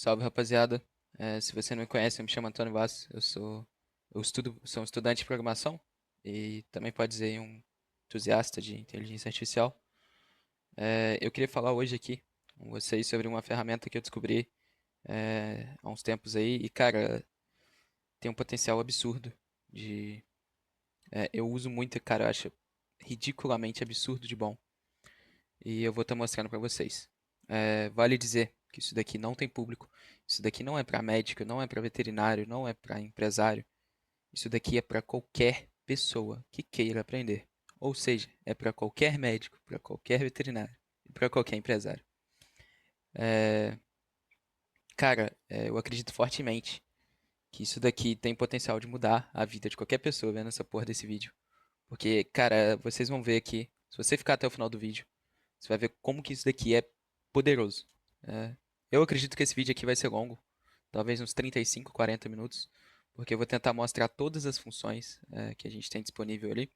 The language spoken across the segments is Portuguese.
Salve, rapaziada. Se você não me conhece, eu me chamo Antônio Vaz. Sou um estudante de programação e também pode dizer um entusiasta de inteligência artificial. Eu queria falar hoje aqui com vocês sobre uma ferramenta que eu descobri há uns tempos aí e, cara, tem um potencial absurdo eu uso muito, cara, eu acho ridiculamente absurdo de bom e eu vou estar mostrando pra vocês. Vale dizer que isso daqui não tem público, isso daqui não é para médico, não é para veterinário, não é para empresário. Isso daqui é para qualquer pessoa que queira aprender. Ou seja, é para qualquer médico, para qualquer veterinário e para qualquer empresário. É, Cara, eu acredito fortemente que isso daqui tem potencial de mudar a vida de qualquer pessoa vendo essa porra desse vídeo. Porque, cara, vocês vão ver aqui, se você ficar até o final do vídeo, você vai ver como que isso daqui é poderoso. É, eu acredito que esse vídeo aqui vai ser longo, talvez uns 35, 40 minutos, porque eu vou tentar mostrar todas as funções que a gente tem disponível ali.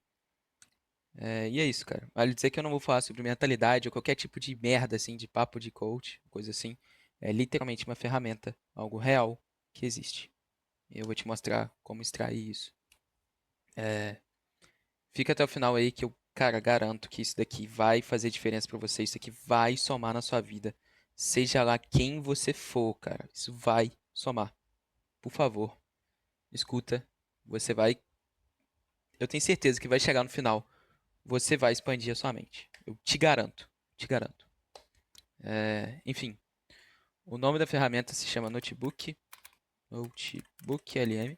E é isso, cara. Vale dizer que eu não vou falar sobre mentalidade ou qualquer tipo de merda, assim, de papo de coach, coisa assim. É literalmente uma ferramenta, algo real que existe. Eu vou te mostrar como extrair isso. É, Fica até o final aí que eu, cara, garanto que isso daqui vai fazer diferença pra você. Isso daqui vai somar na sua vida. Seja lá quem você for, cara. Isso vai somar. Por favor, escuta. Você vai. Eu tenho certeza que vai chegar no final. Você vai expandir a sua mente. Eu te garanto. Te garanto. Enfim, o nome da ferramenta se chama Notebook. Notebook LM.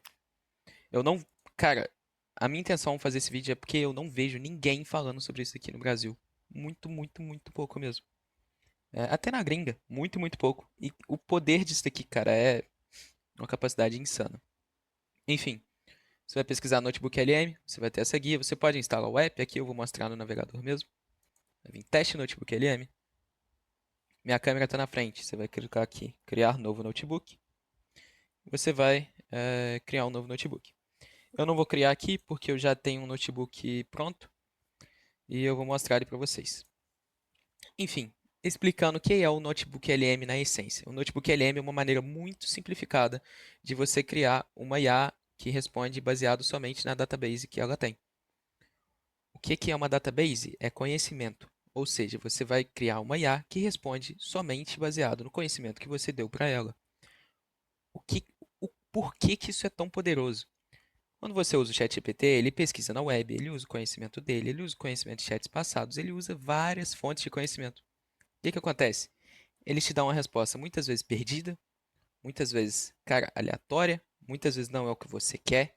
Eu não. Cara, a minha intenção ao fazer esse vídeo é porque eu não vejo ninguém falando sobre isso aqui no Brasil. Muito, muito, muito pouco mesmo. Até na gringa, muito, muito pouco. E o poder disso daqui, cara, é uma capacidade insana. Enfim, você vai pesquisar Notebook LM, você vai ter essa guia. Você pode instalar o app, aqui eu vou mostrar no navegador mesmo. Vai vir teste Notebook LM. Minha câmera está na frente. Você vai clicar aqui, criar novo notebook. Você vai criar um novo notebook. Eu não vou criar aqui porque eu já tenho um notebook pronto e eu vou mostrar ele para vocês. Enfim, explicando o que é o Notebook LM na essência. O Notebook LM é uma maneira muito simplificada de você criar uma IA que responde baseado somente na database que ela tem. O que é uma database? É conhecimento. Ou seja, você vai criar uma IA que responde somente baseado no conhecimento que você deu para ela. O que, o porquê que isso é tão poderoso? Quando você usa o ChatGPT, ele pesquisa na web, ele usa o conhecimento dele, ele usa o conhecimento de chats passados, ele usa várias fontes de conhecimento. O que acontece? Ele te dá uma resposta muitas vezes perdida, muitas vezes, cara, aleatória, muitas vezes não é o que você quer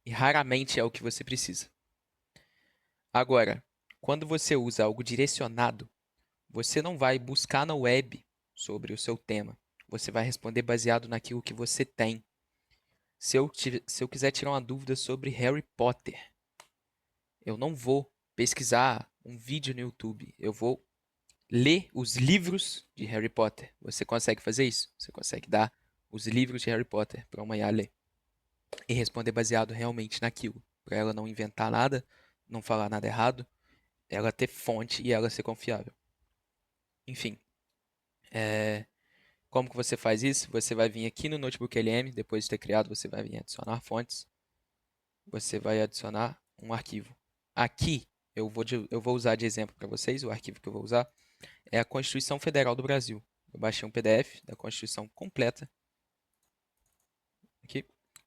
e raramente é o que você precisa. Agora, quando você usa algo direcionado, você não vai buscar na web sobre o seu tema. Você vai responder baseado naquilo que você tem. Se eu quiser tirar uma dúvida sobre Harry Potter, eu não vou pesquisar um vídeo no YouTube. Eu vou ler os livros de Harry Potter. Você consegue fazer isso? Você consegue dar os livros de Harry Potter para uma IA ler e responder baseado realmente naquilo, para ela não inventar nada, não falar nada errado, ela ter fonte e ela ser confiável. Enfim, como que você faz isso? Você vai vir aqui no Notebook LM, depois de ter criado, você vai vir adicionar fontes, você vai adicionar um arquivo. Aqui eu vou usar de exemplo para vocês, o arquivo que eu vou usar é a Constituição Federal do Brasil. Eu baixei um PDF da Constituição completa aqui.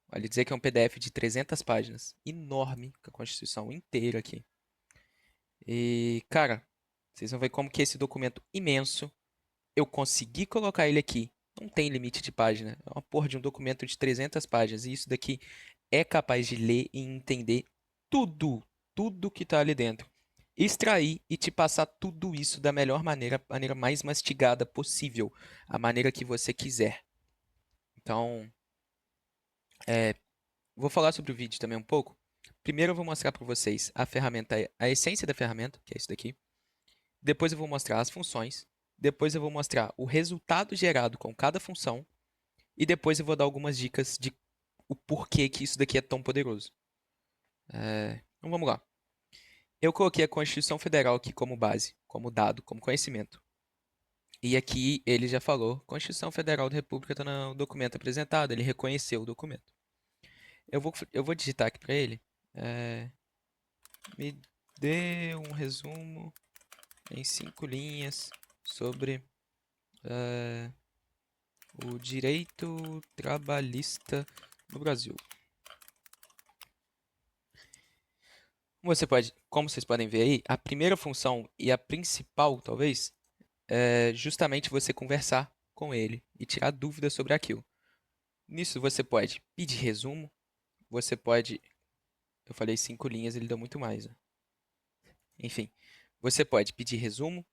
Vale dizer que é um PDF de 300 páginas, enorme, com a Constituição inteira aqui. E, cara, vocês vão ver como que esse documento imenso, eu consegui colocar ele aqui. Não tem limite de página. É uma porra de um documento de 300 páginas. E isso daqui é capaz de ler e entender tudo, tudo que está ali dentro. Extrair e te passar tudo isso da melhor maneira, a maneira mais mastigada possível, a maneira que você quiser. Então, vou falar sobre o vídeo também um pouco. Primeiro eu vou mostrar para vocês a ferramenta, a essência da ferramenta, que é isso daqui. Depois eu vou mostrar as funções. Depois eu vou mostrar o resultado gerado com cada função. E depois eu vou dar algumas dicas de o porquê que isso daqui é tão poderoso. Então vamos lá. Eu coloquei a Constituição Federal aqui como base, como dado, como conhecimento. E aqui ele já falou, Constituição Federal da República está no documento apresentado, ele reconheceu o documento. Eu vou digitar aqui para ele, me dê um resumo em 5 linhas sobre o direito trabalhista no Brasil. Como vocês podem ver aí, a primeira função e a principal, talvez, é justamente você conversar com ele e tirar dúvidas sobre aquilo. Nisso você pode pedir resumo, você pode. Eu falei 5 linhas, ele deu muito mais, né? Enfim, você pode pedir resumo,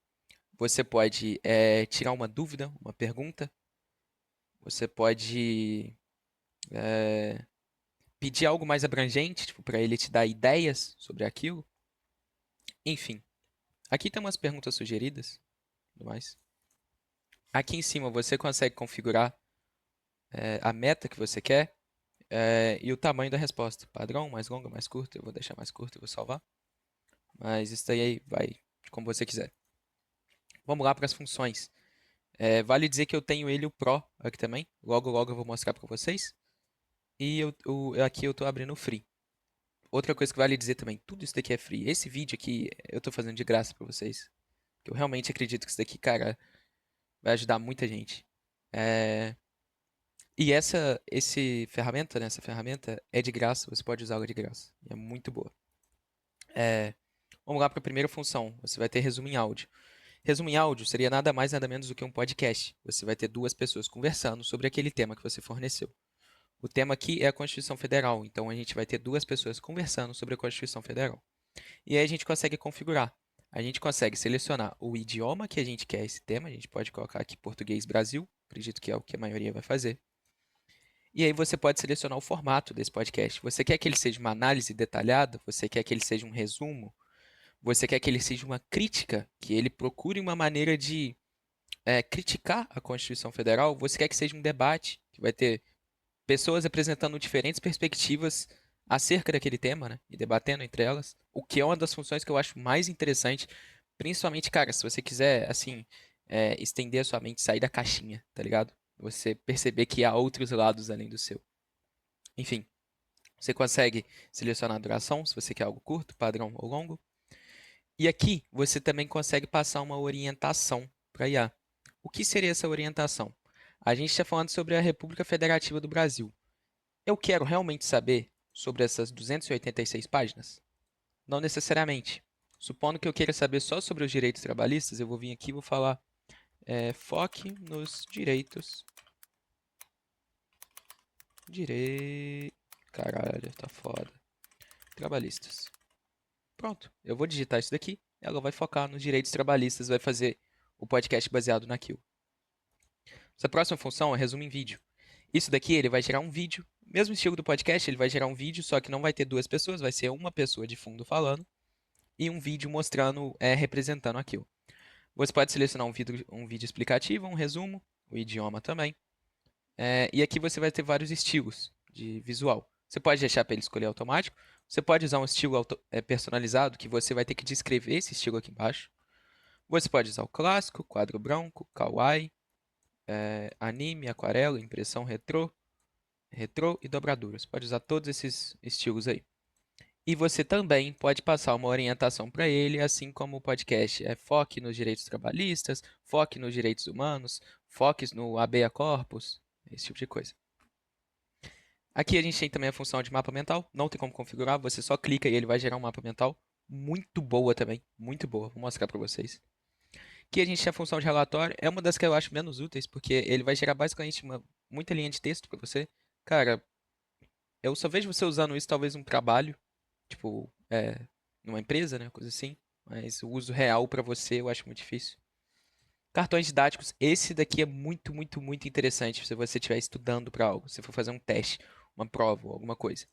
você pode tirar uma dúvida, uma pergunta, você pode pedir algo mais abrangente, tipo, para ele te dar ideias sobre aquilo. Enfim, aqui tem umas perguntas sugeridas, tudo mais. Aqui em cima você consegue configurar a meta que você quer e o tamanho da resposta. Padrão, mais longa, mais curta. Eu vou deixar mais curta e vou salvar. Mas isso daí vai como você quiser. Vamos lá para as funções. Vale dizer que eu tenho ele o Pro aqui também. Logo, logo eu vou mostrar para vocês. E aqui eu estou abrindo o Free. Outra coisa que vale dizer também, tudo isso daqui é free. Esse vídeo aqui eu estou fazendo de graça para vocês. Eu realmente acredito que isso daqui, cara, vai ajudar muita gente. E essa ferramenta é de graça, você pode usá-la de graça. E é muito boa. Vamos lá para a primeira função. Você vai ter resumo em áudio. Resumo em áudio seria nada mais, nada menos do que um podcast. Você vai ter duas pessoas conversando sobre aquele tema que você forneceu. O tema aqui é a Constituição Federal, então a gente vai ter duas pessoas conversando sobre a Constituição Federal. E aí a gente consegue configurar. A gente consegue selecionar o idioma que a gente quer esse tema. A gente pode colocar aqui português Brasil. Acredito que é o que a maioria vai fazer. E aí você pode selecionar o formato desse podcast. Você quer que ele seja uma análise detalhada? Você quer que ele seja um resumo? Você quer que ele seja uma crítica? Que ele procure uma maneira de criticar a Constituição Federal? Você quer que seja um debate? Que vai ter pessoas apresentando diferentes perspectivas acerca daquele tema, né? E debatendo entre elas. O que é uma das funções que eu acho mais interessante. Principalmente, cara, se você quiser, assim, estender a sua mente, sair da caixinha, tá ligado? Você perceber que há outros lados além do seu. Enfim, você consegue selecionar a duração, se você quer algo curto, padrão ou longo. E aqui você também consegue passar uma orientação para IA. O que seria essa orientação? A gente está falando sobre a República Federativa do Brasil. Eu quero realmente saber sobre essas 286 páginas? Não necessariamente. Supondo que eu queira saber só sobre os direitos trabalhistas, eu vou vir aqui e vou falar foque nos direitos. Caralho, tá foda. Trabalhistas. Pronto, eu vou digitar isso daqui, ela vai focar nos direitos trabalhistas, vai fazer o podcast baseado naquilo. Essa próxima função é resumo em vídeo. Isso daqui ele vai gerar um vídeo, mesmo estilo do podcast, ele vai gerar um vídeo, só que não vai ter duas pessoas, vai ser uma pessoa de fundo falando e um vídeo mostrando, representando aquilo. Você pode selecionar um vídeo explicativo, um resumo, o idioma também. E aqui você vai ter vários estilos de visual. Você pode deixar para ele escolher automático. Você pode usar um estilo personalizado que você vai ter que descrever esse estilo aqui embaixo. Você pode usar o clássico, quadro branco, kawaii, anime, aquarela, impressão retrô e dobradura. Você pode usar todos esses estilos aí. E você também pode passar uma orientação para ele, assim como o podcast foque nos direitos trabalhistas, foque nos direitos humanos, foque no habeas corpus, esse tipo de coisa. Aqui a gente tem também a função de mapa mental, não tem como configurar, você só clica e ele vai gerar um mapa mental. Muito boa também, muito boa, vou mostrar para vocês. Aqui a gente tem a função de relatório, é uma das que eu acho menos úteis, porque ele vai gerar basicamente muita linha de texto para você. Cara, eu só vejo você usando isso talvez num trabalho, tipo, numa empresa, né, coisa assim. Mas o uso real para você eu acho muito difícil. Cartões didáticos, esse daqui é muito, muito, muito interessante se você estiver estudando para algo, se for fazer um teste, uma prova ou alguma coisa.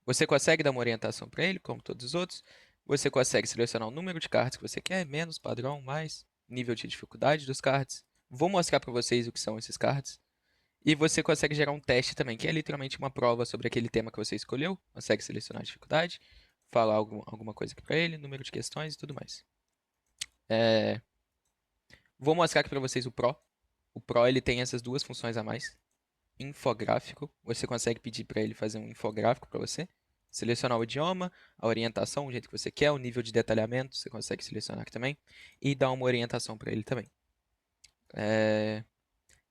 Você consegue dar uma orientação para ele, como todos os outros. Você consegue selecionar o número de cards que você quer, menos, padrão, mais, nível de dificuldade dos cards. Vou mostrar para vocês o que são esses cards. E você consegue gerar um teste também, que é literalmente uma prova sobre aquele tema que você escolheu. Consegue selecionar a dificuldade, falar alguma coisa aqui para ele, número de questões e tudo mais. Vou mostrar aqui para vocês o Pro. O Pro ele tem essas duas funções a mais. Infográfico, você consegue pedir para ele fazer um infográfico para você. Selecionar o idioma, a orientação, o jeito que você quer, o nível de detalhamento, você consegue selecionar aqui também. E dar uma orientação para ele também.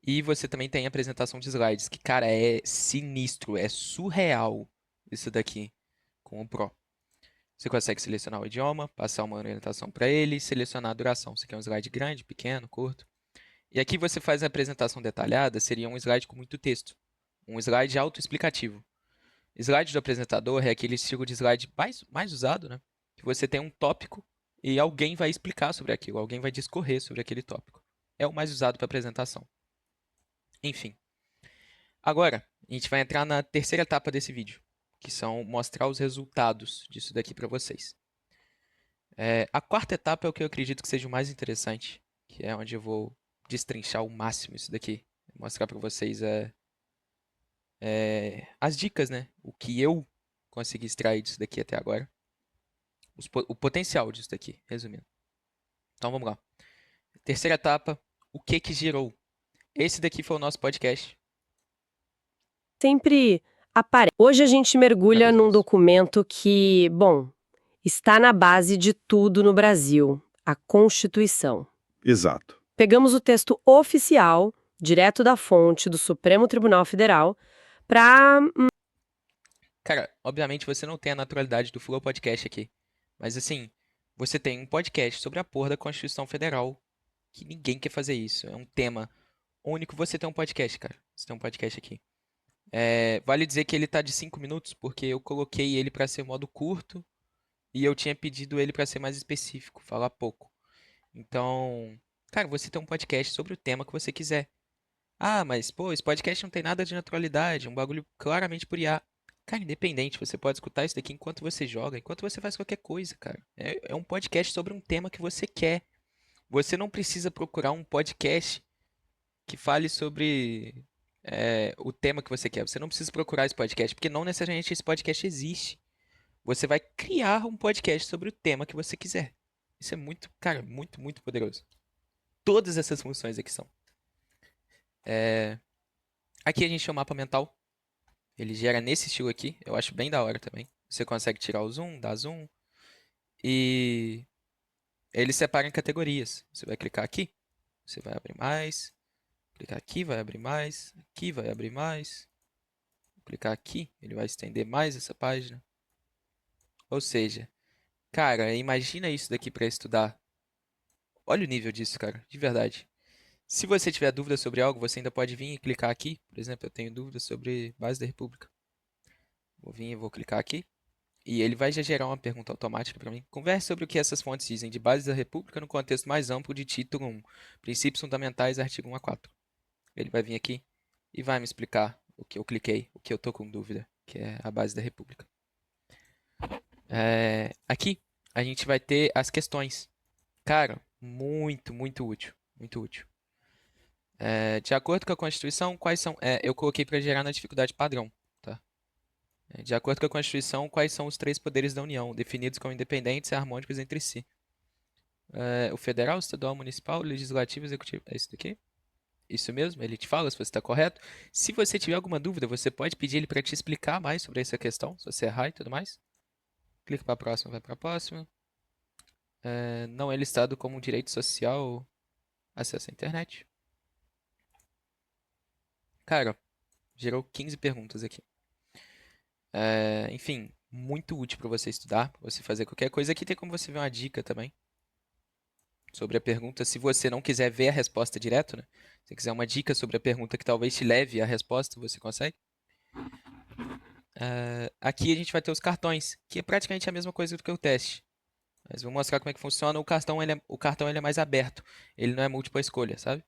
E você também tem a apresentação de slides, que, cara, é sinistro, é surreal isso daqui com o Pro. Você consegue selecionar o idioma, passar uma orientação para ele, selecionar a duração. Você quer um slide grande, pequeno, curto. E aqui você faz a apresentação detalhada, seria um slide com muito texto. Um slide autoexplicativo. Slide do apresentador é aquele estilo de slide mais usado, né? Que você tem um tópico e alguém vai explicar sobre aquilo, alguém vai discorrer sobre aquele tópico. É o mais usado para apresentação. Enfim. Agora, a gente vai entrar na terceira etapa desse vídeo, que são mostrar os resultados disso daqui para vocês. A quarta etapa é o que eu acredito que seja o mais interessante, que é onde eu vou destrinchar o máximo isso daqui. Mostrar para vocês as dicas, né? O que eu consegui extrair disso daqui até agora. O potencial disso daqui, resumindo. Então vamos lá. Terceira etapa, o que que gerou? Esse daqui foi o nosso podcast. Sempre aparece. Hoje a gente mergulha num documento que, bom, está na base de tudo no Brasil, a Constituição. Exato. Pegamos o texto oficial, direto da fonte do Supremo Tribunal Federal, para... Cara, obviamente você não tem a naturalidade do Flow Podcast aqui. Mas assim, você tem um podcast sobre a porra da Constituição Federal. Que ninguém quer fazer isso. É um tema único. Você tem um podcast, cara. Você tem um podcast aqui. Vale dizer que ele tá de 5 minutos, porque eu coloquei ele para ser modo curto. E eu tinha pedido ele para ser mais específico, falar pouco. Então, cara, você tem um podcast sobre o tema que você quiser. Ah, mas, pô, esse podcast não tem nada de naturalidade, é um bagulho claramente por IA. Cara, independente, você pode escutar isso daqui enquanto você joga, enquanto você faz qualquer coisa, cara. É um podcast sobre um tema que você quer. Você não precisa procurar um podcast que fale sobre o tema que você quer. Você não precisa procurar esse podcast, porque não necessariamente esse podcast existe. Você vai criar um podcast sobre o tema que você quiser. Isso é muito, cara, muito, muito poderoso. Todas essas funções aqui são. Aqui a gente tem o mapa mental. Ele gera nesse estilo aqui. Eu acho bem da hora também. Você consegue tirar o zoom, dar zoom. E ele separa em categorias. Você vai clicar aqui, você vai abrir mais. Clicar aqui, vai abrir mais. Aqui vai abrir mais. Clicar aqui, ele vai estender mais essa página. Ou seja, cara, imagina isso daqui para estudar. Olha o nível disso, cara, de verdade. Se você tiver dúvida sobre algo, você ainda pode vir e clicar aqui. Por exemplo, eu tenho dúvida sobre base da República. Vou vir e vou clicar aqui. E ele vai já gerar uma pergunta automática para mim. Converse sobre o que essas fontes dizem de base da República no contexto mais amplo de título 1. Princípios fundamentais, artigo 1 a 4. Ele vai vir aqui e vai me explicar o que eu cliquei, o que eu tô com dúvida, que é a base da República. Aqui a gente vai ter as questões. Cara, muito, muito útil. Muito útil. De acordo com a Constituição, quais são... eu coloquei para gerar na dificuldade padrão. Tá? De acordo com a Constituição, quais são os 3 poderes da União, definidos como independentes e harmônicos entre si? O federal, o estadual, o municipal, o legislativo, o executivo. É isso daqui? Isso mesmo? Ele te fala se você está correto. Se você tiver alguma dúvida, você pode pedir ele para te explicar mais sobre essa questão, se você errar e tudo mais. Clica para a próxima, vai para a próxima. Não é listado como um direito social acesso à internet. Cara, gerou 15 perguntas aqui. Enfim, muito útil para você estudar, para você fazer qualquer coisa. Aqui tem como você ver uma dica também sobre a pergunta. Se você não quiser ver a resposta direto, né? Se quiser uma dica sobre a pergunta que talvez te leve à resposta, você consegue. Aqui a gente vai ter os cartões, que é praticamente a mesma coisa do que o teste. Mas vou mostrar como é que funciona. O cartão ele é mais aberto. Ele não é múltipla escolha, sabe?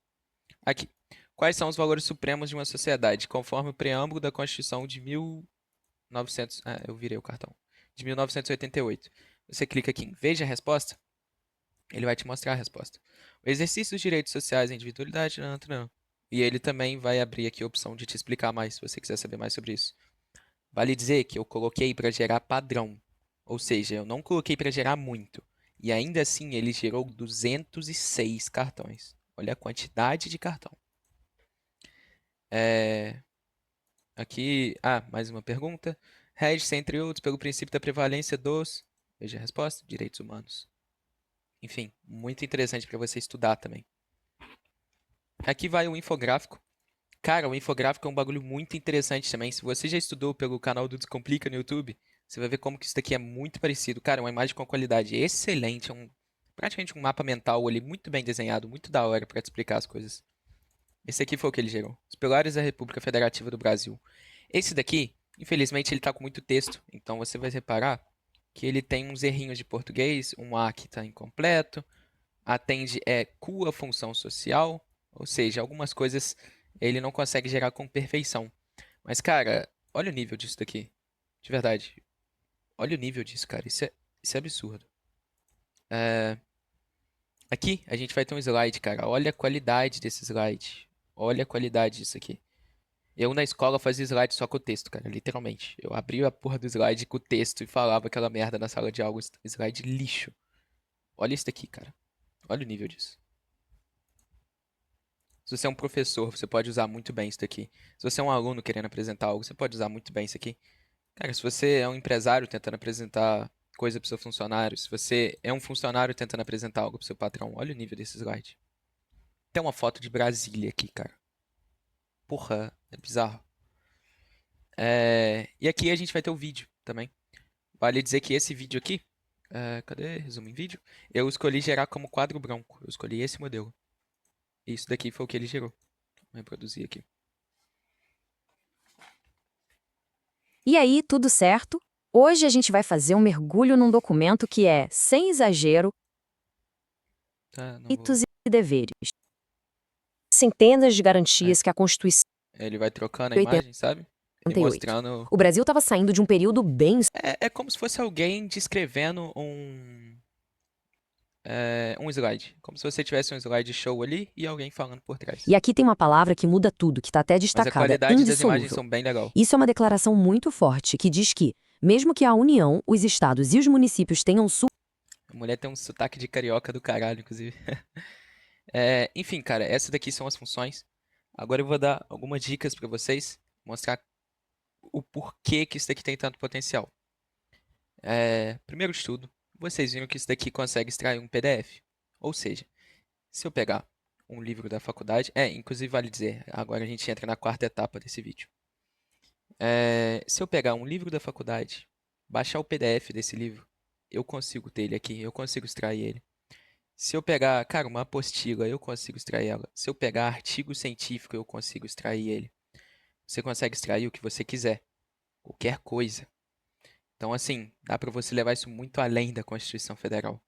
Aqui. Quais são os valores supremos de uma sociedade, conforme o preâmbulo da Constituição de 1900... eu virei o cartão. De 1988. Você clica aqui em Veja a resposta. Ele vai te mostrar a resposta. O exercício dos direitos sociais e individualidade. Não. E ele também vai abrir aqui a opção de te explicar mais, se você quiser saber mais sobre isso. Vale dizer que eu coloquei para gerar padrão. Ou seja, eu não coloquei para gerar muito. E ainda assim ele gerou 206 cartões. Olha a quantidade de cartão. Aqui, mais uma pergunta. Rege-se, entre outros, pelo princípio da prevalência dos... Veja a resposta. Direitos humanos. Enfim, muito interessante para você estudar também. Aqui vai o infográfico. Cara, o infográfico é um bagulho muito interessante também. Se você já estudou pelo canal do Descomplica no YouTube, você vai ver como que isso daqui é muito parecido. Cara, é uma imagem com qualidade excelente. É praticamente um mapa mental ali, muito bem desenhado, muito da hora para te explicar as coisas. Esse aqui foi o que ele gerou. Os pilares da República Federativa do Brasil. Esse daqui, infelizmente, ele tá com muito texto. Então você vai reparar que ele tem uns errinhos de português. Um A que tá incompleto. Atende cu a função social. Ou seja, algumas coisas ele não consegue gerar com perfeição. Mas, cara, olha o nível disso daqui. De verdade. Olha o nível disso, cara. Isso é absurdo. Aqui a gente vai ter um slide, cara. Olha a qualidade desse slide. Olha a qualidade disso aqui. Eu na escola fazia slide só com o texto, cara, literalmente. Eu abria a porra do slide com o texto e falava aquela merda na sala de aula. Slide lixo. Olha isso daqui, cara. Olha o nível disso. Se você é um professor, você pode usar muito bem isso daqui. Se você é um aluno querendo apresentar algo, você pode usar muito bem isso aqui. Cara, se você é um empresário tentando apresentar coisa pro seu funcionário, se você é um funcionário tentando apresentar algo pro seu patrão, olha o nível desse slide. Tem uma foto de Brasília aqui, cara. Porra, é bizarro. E aqui a gente vai ter o vídeo também. Vale dizer que esse vídeo aqui, cadê? Resumo em vídeo. Eu escolhi gerar como quadro branco. Eu escolhi esse modelo. Isso daqui foi o que ele gerou. Vou reproduzir aqui. E aí, tudo certo? Hoje a gente vai fazer um mergulho num documento que é, sem exagero, Tá, não vou... direitos e deveres. Centenas de É, garantias que a Constituição ele vai trocando a de imagem, sabe? E 88. mostrando... O Brasil estava saindo de um período bem... É como se fosse alguém descrevendo um slide. Como se você tivesse um slide show ali e alguém falando por trás. E aqui tem uma palavra que muda tudo, que está até Mas a destacada, qualidade das imagens indissolúvel. são bem legal. Isso é uma declaração muito forte, que diz que, mesmo que a União, os estados e os municípios tenham A mulher tem um sotaque de carioca do caralho, inclusive. Enfim, cara, essas daqui são as funções. Agora eu vou dar algumas dicas para vocês, mostrar o porquê que isso daqui tem tanto potencial. Primeiro de tudo, vocês viram que isso daqui consegue extrair um PDF. Ou seja, se eu pegar um livro da faculdade, inclusive vale dizer, agora a gente entra na quarta etapa desse vídeo. Se eu pegar um livro da faculdade, baixar o PDF desse livro, eu consigo ter ele aqui, eu consigo extrair ele. Se eu pegar, cara, uma apostila, eu consigo extrair ela. Se eu pegar artigo científico, eu consigo extrair ele. Você consegue extrair o que você quiser, qualquer coisa. Então, assim, dá para você levar isso muito além da Constituição Federal.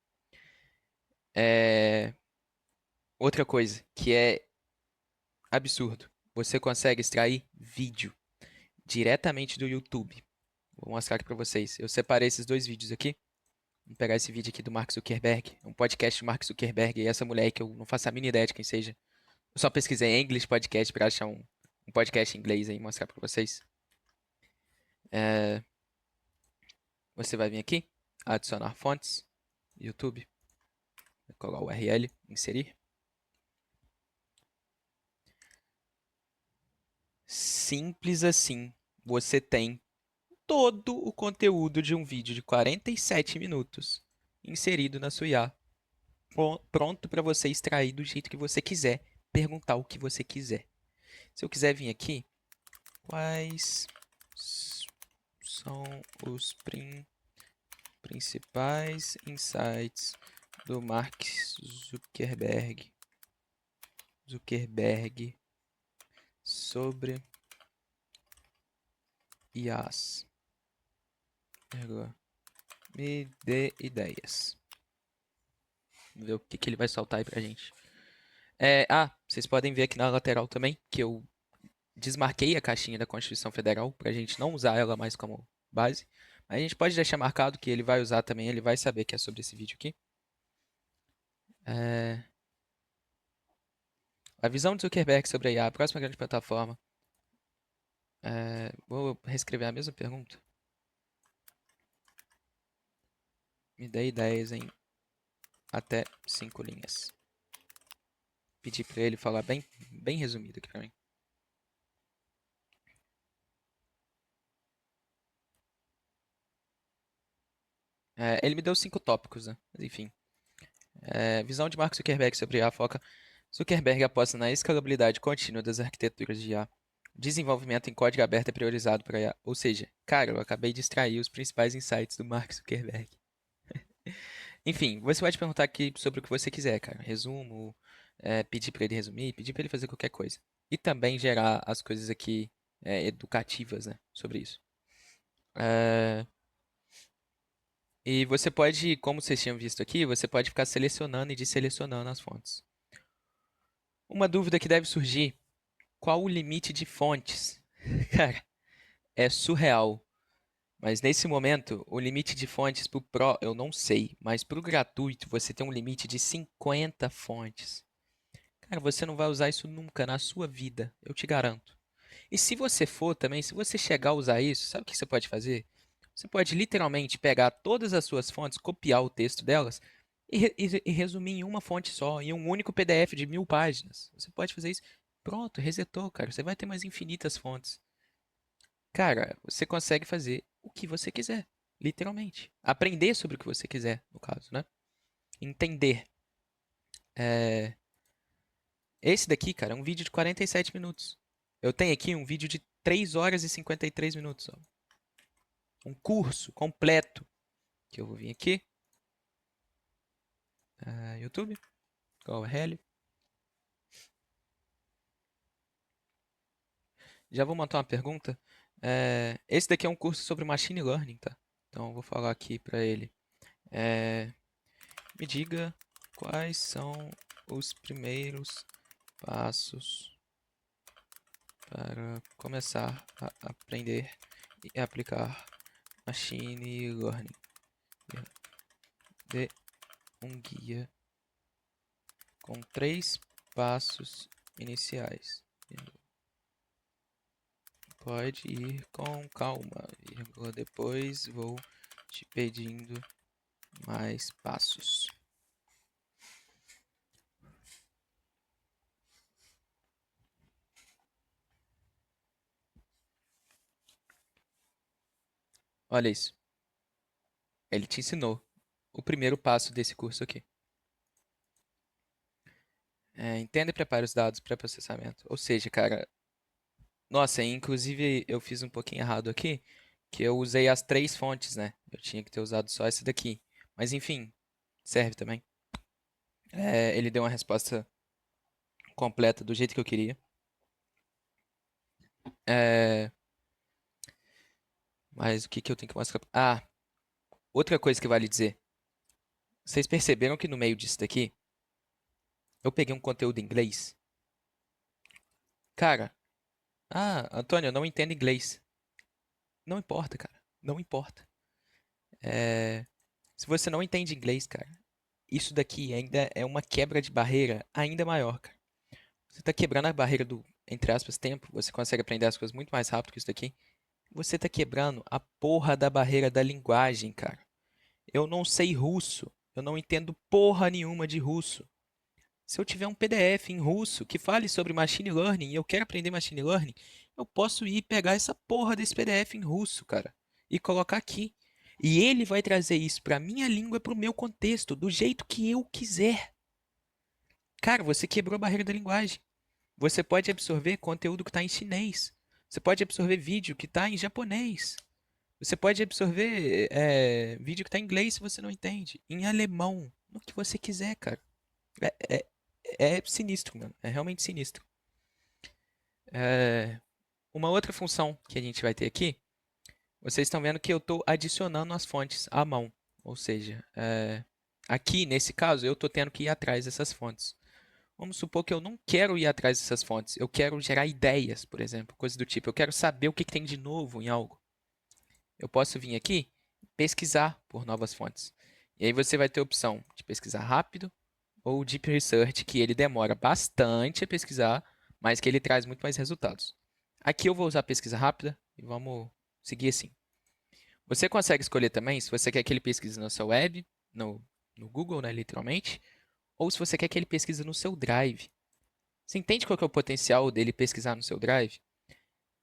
Outra coisa que é absurdo, você consegue extrair vídeo diretamente do YouTube. Vou mostrar aqui para vocês. Eu separei esses dois vídeos aqui. Vamos pegar esse vídeo aqui do Mark Zuckerberg, um podcast do Mark Zuckerberg e essa mulher aí que eu não faço a mínima ideia de quem seja. Eu só pesquisei English Podcast para achar um podcast em inglês aí e mostrar para vocês. Você vai vir aqui, adicionar fontes, YouTube, vai colar o URL, inserir. Simples assim, você tem todo o conteúdo de um vídeo de 47 minutos inserido na sua IA, pronto para você extrair do jeito que você quiser, perguntar o que você quiser. Se eu quiser vir aqui, quais são os principais insights do Mark Zuckerberg sobre IAs? Me dê ideias. Vamos ver o que ele vai soltar aí pra gente. Vocês podem ver aqui na lateral também que eu desmarquei a caixinha da Constituição Federal pra gente não usar ela mais como base. Mas a gente pode deixar marcado que ele vai usar também, ele vai saber que é sobre esse vídeo aqui. A visão de Zuckerberg sobre a IA, a próxima grande plataforma. Vou reescrever a mesma pergunta. Me dê ideias em até 5 linhas. pedir para ele falar bem resumido aqui para mim. Ele me deu 5 tópicos, né? Mas enfim. Visão de Mark Zuckerberg sobre IA foca. Zuckerberg aposta na escalabilidade contínua das arquiteturas de IA. Desenvolvimento em código aberto é priorizado para IA. Ou seja, cara, eu acabei de extrair os principais insights do Mark Zuckerberg. Enfim, você pode perguntar aqui sobre o que você quiser, cara. Resumo, pedir para ele resumir, pedir para ele fazer qualquer coisa. E também gerar as coisas aqui educativas, né, sobre isso. E você pode, como vocês tinham visto aqui, você pode ficar selecionando e desselecionando as fontes. Uma dúvida que deve surgir: qual o limite de fontes? Cara, é surreal. Mas nesse momento, o limite de fontes pro Pro eu não sei, mas pro gratuito você tem um limite de 50 fontes. Cara, você não vai usar isso nunca na sua vida, eu te garanto. E se você for também, se você chegar a usar isso, sabe o que você pode fazer? Você pode literalmente pegar todas as suas fontes, copiar o texto delas e resumir em uma fonte só, em um único PDF de 1000 páginas. Você pode fazer isso. Pronto, resetou, cara. Você vai ter mais infinitas fontes. Cara, você consegue fazer o que você quiser, literalmente. Aprender sobre o que você quiser, no caso, né? Entender. Esse daqui, cara, é um vídeo de 47 minutos. Eu tenho aqui um vídeo de 3 horas e 53 minutos. Ó. Um curso completo. Que eu vou vir aqui. YouTube. Qual o URL? Já vou montar uma pergunta. Esse daqui é um curso sobre Machine Learning, tá? Então eu vou falar aqui para ele. Me diga quais são os primeiros passos para começar a aprender e aplicar Machine Learning. Dê um guia com 3 passos iniciais. Pode ir com calma, vírgula, depois vou te pedindo mais passos. Olha isso. Ele te ensinou o primeiro passo desse curso aqui. Entenda e prepare os dados para processamento. Ou seja, cara, nossa, inclusive eu fiz um pouquinho errado aqui, que eu usei as 3 fontes, né? Eu tinha que ter usado só essa daqui. Mas enfim, serve também. Ele deu uma resposta completa do jeito que eu queria. Mas o que eu tenho que mostrar? Outra coisa que vale dizer. Vocês perceberam que no meio disso daqui, eu peguei um conteúdo em inglês? Cara, Antônio, eu não entendo inglês. Não importa, cara. Não importa. Se você não entende inglês, cara, isso daqui ainda é uma quebra de barreira ainda maior, cara. Você está quebrando a barreira do, entre aspas, tempo. Você consegue aprender as coisas muito mais rápido que isso daqui. Você está quebrando a porra da barreira da linguagem, cara. Eu não sei russo. Eu não entendo porra nenhuma de russo. Se eu tiver um PDF em russo que fale sobre Machine Learning e eu quero aprender Machine Learning, eu posso ir pegar essa porra desse PDF em russo, cara, e colocar aqui. E ele vai trazer isso para minha língua, para o meu contexto, do jeito que eu quiser. Cara, você quebrou a barreira da linguagem. Você pode absorver conteúdo que está em chinês. Você pode absorver vídeo que está em japonês. Você pode absorver vídeo que está em inglês se você não entende. Em alemão. No que você quiser, cara. É sinistro, mano. É realmente sinistro. Uma outra função que a gente vai ter aqui. Vocês estão vendo que eu estou adicionando as fontes à mão. Ou seja, aqui nesse caso eu estou tendo que ir atrás dessas fontes. Vamos supor que eu não quero ir atrás dessas fontes. Eu quero gerar ideias, por exemplo, coisa do tipo. Eu quero saber o que tem de novo em algo. Eu posso vir aqui e pesquisar por novas fontes. E aí você vai ter a opção de pesquisar rápido ou Deep Research, que ele demora bastante a pesquisar, mas que ele traz muito mais resultados. Aqui eu vou usar pesquisa rápida e vamos seguir assim. Você consegue escolher também se você quer que ele pesquise na sua web, no Google, né, literalmente, ou se você quer que ele pesquise no seu Drive. Você entende qual que é o potencial dele pesquisar no seu Drive?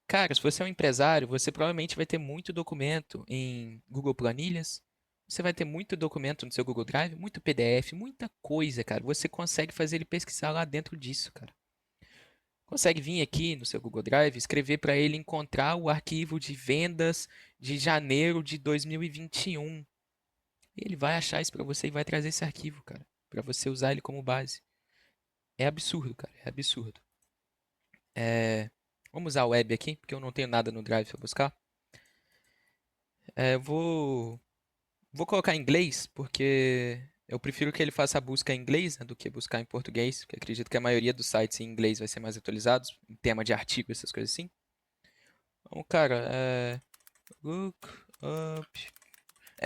Cara, se você é um empresário, você provavelmente vai ter muito documento em Google Planilhas. Você vai ter muito documento no seu Google Drive, muito PDF, muita coisa, cara. Você consegue fazer ele pesquisar lá dentro disso, cara. Consegue vir aqui no seu Google Drive, escrever para ele encontrar o arquivo de vendas de janeiro de 2021. Ele vai achar isso para você e vai trazer esse arquivo, cara, para você usar ele como base. É absurdo, cara, é absurdo. Vamos usar a web aqui, porque eu não tenho nada no Drive para buscar. Eu vou colocar em inglês, porque eu prefiro que ele faça a busca em inglês, né, do que buscar em português, porque acredito que a maioria dos sites em inglês vai ser mais atualizados, em tema de artigo, essas coisas assim. Então, cara, look up.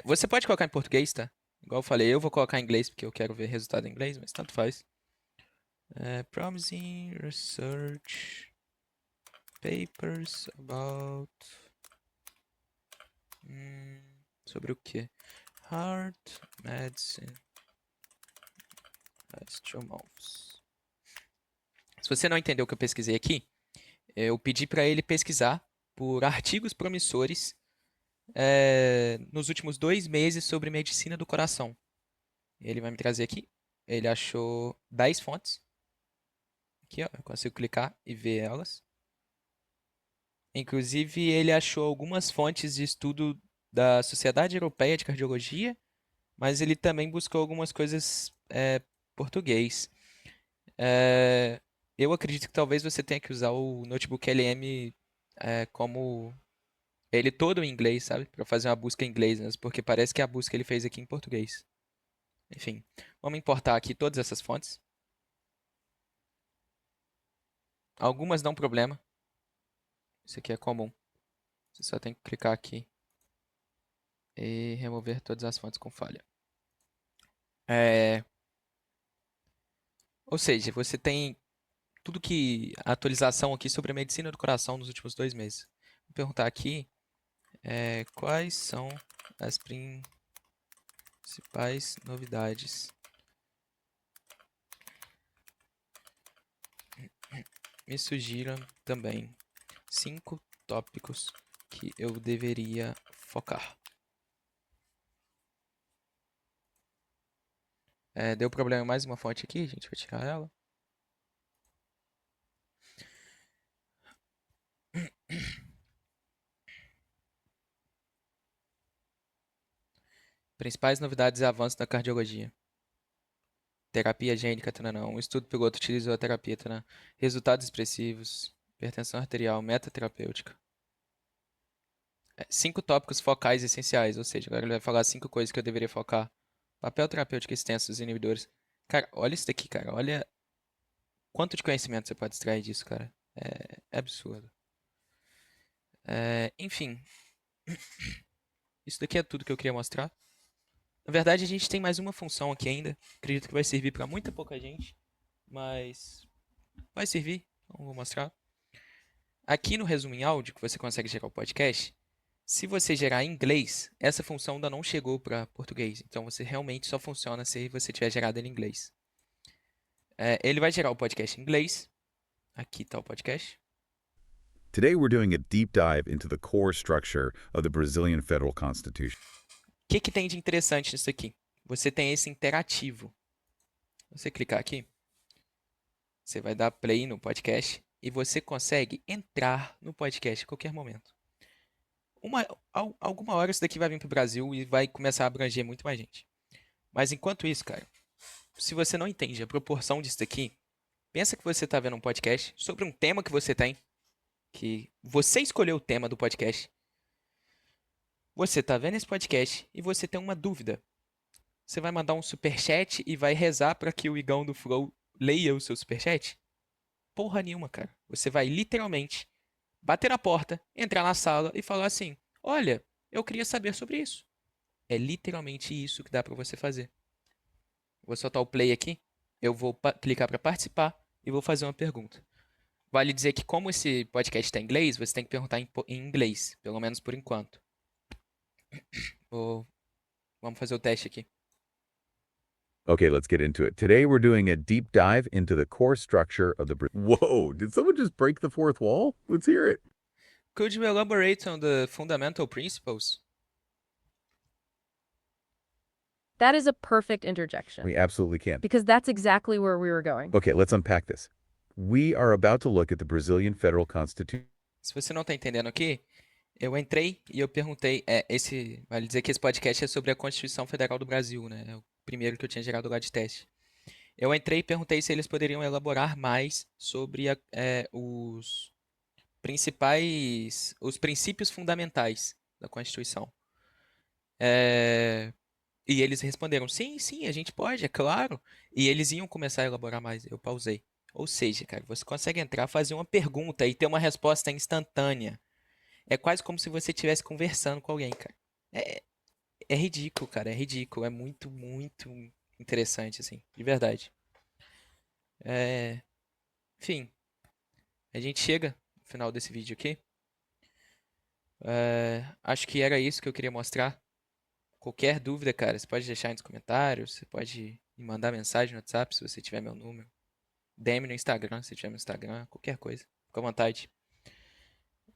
Você pode colocar em português, tá? Igual eu falei, eu vou colocar em inglês, porque eu quero ver resultado em inglês, mas tanto faz. Promising research papers about... sobre o quê? Heart medicine last 2 months. Se você não entendeu o que eu pesquisei aqui, eu pedi para ele pesquisar por artigos promissores nos últimos 2 meses sobre medicina do coração. Ele vai me trazer aqui. Ele achou 10 fontes. Aqui, ó, eu consigo clicar e ver elas. Inclusive, ele achou algumas fontes de estudo da Sociedade Europeia de Cardiologia, mas ele também buscou algumas coisas português. Eu acredito que talvez você tenha que usar o notebook LM como ele todo em inglês, sabe? Para fazer uma busca em inglês, né? Porque parece que a busca ele fez aqui em português. Enfim, vamos importar aqui todas essas fontes. Algumas não problema. Isso aqui é comum. Você só tem que clicar aqui e remover todas as fontes com falha. Ou seja, você tem tudo que a atualização aqui sobre a medicina do coração nos últimos 2 meses. Vou perguntar aqui quais são as principais novidades. Me sugiram também 5 tópicos que eu deveria focar. Deu problema em mais uma fonte aqui, a gente vai tirar ela. Principais novidades e avanços na cardiologia. Terapia gênica, tananã. Um estudo piloto utilizou a terapia, tananã. Resultados expressivos. Hipertensão arterial, metaterapêutica. 5 tópicos focais essenciais, ou seja, agora ele vai falar 5 coisas que eu deveria focar. Papel terapêutico extenso dos inibidores. Cara, olha isso daqui, cara. Olha quanto de conhecimento você pode extrair disso, cara. É absurdo. Enfim. Isso daqui é tudo que eu queria mostrar. Na verdade, a gente tem mais uma função aqui ainda. Acredito que vai servir para muita pouca gente. Mas vai servir. Então, vou mostrar. Aqui no resumo em áudio, que você consegue gerar o podcast, se você gerar em inglês, essa função ainda não chegou para português. Então, você realmente só funciona se você tiver gerado ele em inglês. Ele vai gerar o podcast em inglês. Aqui está o podcast. Today we're doing a deep dive into the core structure of the Brazilian Federal Constitution. O que tem de interessante nisso aqui? Você tem esse interativo. Você clicar aqui, você vai dar play no podcast e você consegue entrar no podcast a qualquer momento. Alguma hora isso daqui vai vir para o Brasil e vai começar a abranger muito mais gente. Mas enquanto isso, cara, se você não entende a proporção disso daqui, pensa que você está vendo um podcast sobre um tema que você tem, que você escolheu o tema do podcast. Você está vendo esse podcast e você tem uma dúvida. Você vai mandar um superchat e vai rezar para que o Igão do Flow leia o seu superchat? Porra nenhuma, cara. Você vai literalmente bater na porta, entrar na sala e falar assim: olha, eu queria saber sobre isso. É literalmente isso que dá para você fazer. Vou soltar o play aqui. Eu vou clicar para participar e vou fazer uma pergunta. Vale dizer que como esse podcast está em inglês, você tem que perguntar em inglês, pelo menos por enquanto. Vamos fazer o teste aqui. Okay, let's get into it. Today we're doing a deep dive into the core structure of the... Whoa, did someone just break the fourth wall? Let's hear it. Could you elaborate on the fundamental principles? That is a perfect interjection, We absolutely can. because that's exactly where we were going. Okay, let's unpack this. We are about to look at the Brazilian Federal Constitution. Se você não está entendendo aqui, eu entrei e eu perguntei, vale dizer que esse podcast é sobre a Constituição Federal do Brasil, né? É o primeiro que eu tinha gerado lá de teste. Eu entrei e perguntei se eles poderiam elaborar mais sobre os princípios fundamentais da Constituição. E eles responderam, sim, sim, a gente pode, é claro. E eles iam começar a elaborar mais. Eu pausei. Ou seja, cara, você consegue entrar, fazer uma pergunta e ter uma resposta instantânea. É quase como se você estivesse conversando com alguém, cara. É ridículo, cara, é ridículo. É muito, muito interessante, assim, de verdade. Enfim, a gente chega no final desse vídeo aqui. Acho que era isso que eu queria mostrar. Qualquer dúvida, cara, você pode deixar aí nos comentários. Você pode me mandar mensagem no WhatsApp se você tiver meu número. DM no Instagram, se tiver no Instagram. Qualquer coisa. Fica à vontade.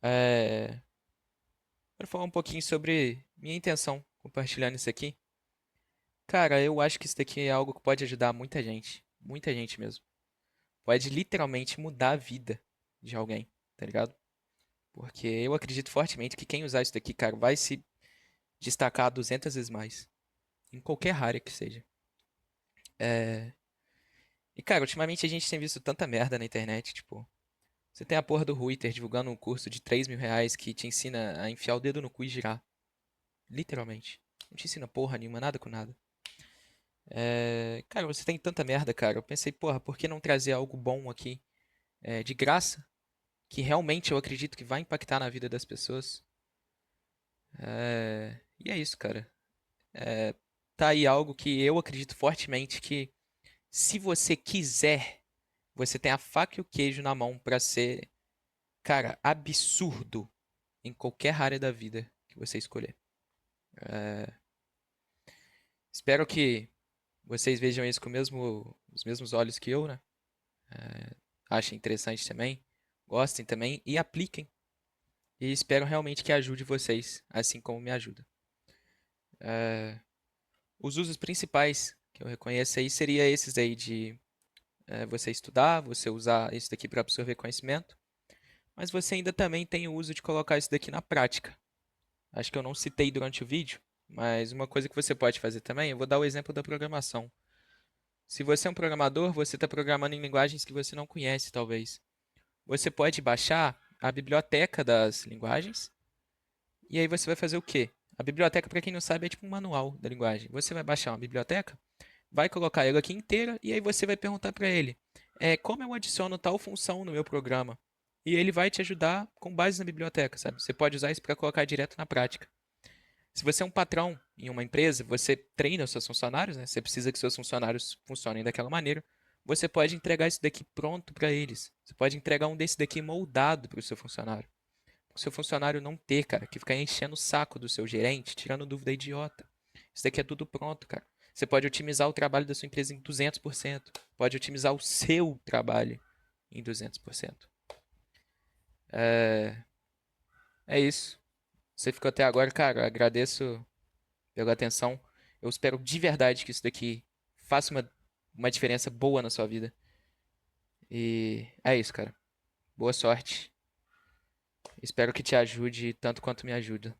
Quero falar um pouquinho sobre minha intenção compartilhando isso aqui. Cara, eu acho que isso daqui é algo que pode ajudar muita gente. Muita gente mesmo. Pode literalmente mudar a vida de alguém, tá ligado? Porque eu acredito fortemente que quem usar isso daqui, cara, vai se destacar 200 vezes mais. Em qualquer área que seja. E, cara, ultimamente a gente tem visto tanta merda na internet, tipo... Você tem a porra do Ruiter divulgando um curso de 3 mil reais que te ensina a enfiar o dedo no cu e girar. Literalmente. Não te ensina porra nenhuma, nada com nada. Cara, você tem tanta merda, cara. Eu pensei, porra, por que não trazer algo bom aqui? De graça. Que realmente eu acredito que vai impactar na vida das pessoas. E é isso, cara. Tá aí algo que eu acredito fortemente que, se você quiser, você tem a faca e o queijo na mão pra ser, cara, absurdo em qualquer área da vida que você escolher. Espero que vocês vejam isso com os mesmos olhos que eu, né? Achem interessante também, gostem também e apliquem. E espero realmente que ajude vocês, assim como me ajuda. Os usos principais que eu reconheço aí seria esses aí de você estudar, você usar isso daqui para absorver conhecimento, mas você ainda também tem o uso de colocar isso daqui na prática. Acho que eu não citei durante o vídeo, mas uma coisa que você pode fazer também, eu vou dar o exemplo da programação. Se você é um programador, você está programando em linguagens que você não conhece, talvez. Você pode baixar a biblioteca das linguagens, e aí você vai fazer o quê? A biblioteca, para quem não sabe, é tipo um manual da linguagem. Você vai baixar uma biblioteca, vai colocar ela aqui inteira, e aí você vai perguntar para ele como eu adiciono tal função no meu programa. E ele vai te ajudar com base na biblioteca, sabe? Você pode usar isso para colocar direto na prática. Se você é um patrão em uma empresa, você treina os seus funcionários, né? Você precisa que seus funcionários funcionem daquela maneira. Você pode entregar isso daqui pronto para eles. Você pode entregar um desse daqui moldado para o seu funcionário. O seu funcionário não ter, cara, que ficar enchendo o saco do seu gerente, tirando dúvida idiota. Isso daqui é tudo pronto, cara. Você pode otimizar o trabalho da sua empresa em 200%. Pode otimizar o seu trabalho em 200%. É isso. Você ficou até agora, cara. Eu agradeço pela atenção. Eu espero de verdade que isso daqui faça uma diferença boa na sua vida. E é isso, cara. Boa sorte. Espero que te ajude tanto quanto me ajuda.